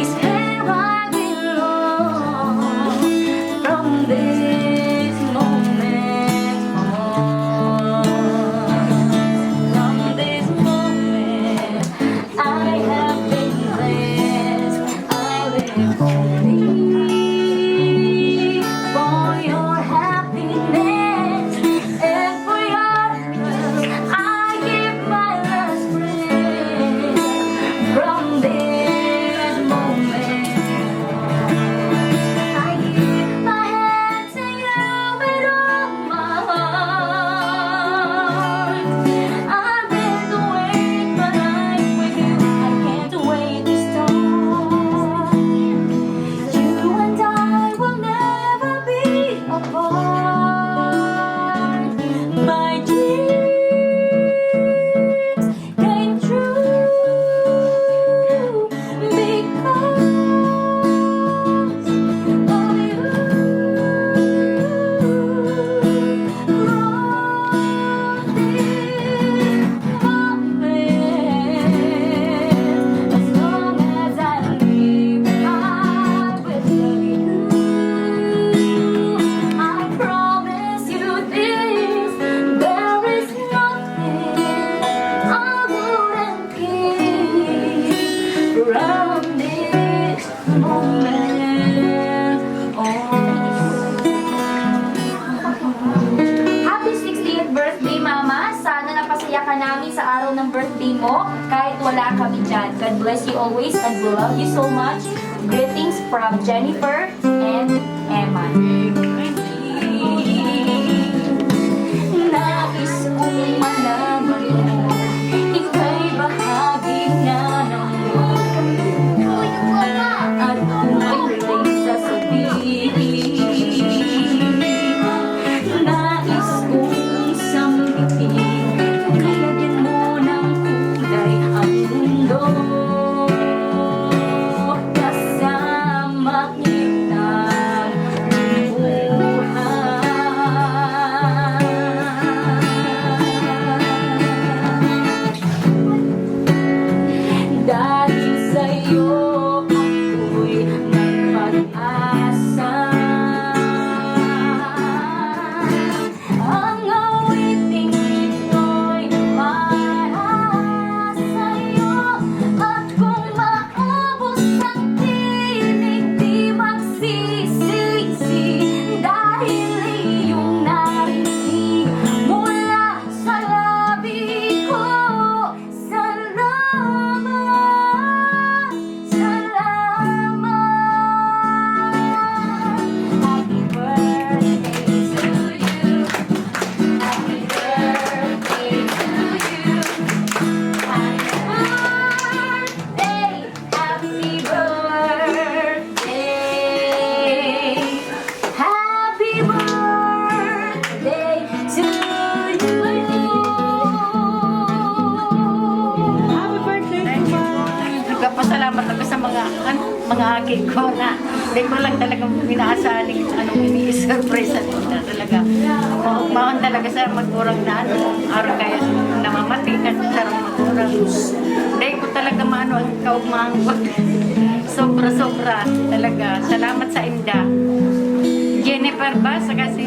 is where I belong. From this moment on, from this moment, I have been blessed. I live only for your happiness and for your love. I give my last breath. From this moment, I give my hand to you with all my heart. I've been away, but I'm with you. I can't wait to start. You and I will never be apart. My dreams came true because of you. From this moment, as long as I live, I will love you. I promise you this, there is nothing I wouldn't give from this moment on. Happy 60th birthday, Mama! Sana napasaya ka namin sa araw ng birthday mo kahit wala kami dyan. God bless you always and we love you so much. Greetings from Jennifer and Emma. Nais kong malaman mo, ika'y bahagi na ng mundo. At kung ito'y sasabihin, nais kong sambitin, kalagyan mo ng kulay ang mundo. Kasama kitang buhay. Dahil sa'yo ako'y may pag-asa. Ang awiting ito'y para sa'yo. At kung maubos ang tinig, di magsisisi. Dahil iyong narinig mula sa labi ko. Salamat, salamat. Happy birthday to you. Happy birthday to you. Happy birthday, happy birthday. Happy birthday to you. Happy birthday, nagpapasalamat ako sa mga aking ko na hindi ko lang talagang inaasahan anong ini-surprise at na talaga. Mahon talaga sa magurang na araw kaya namamati ka sa magurang. Hindi ko talaga maano ang kaugmahang sobra-sobra talaga. Salamat sa Imda. Jennifer ba? Sa kasi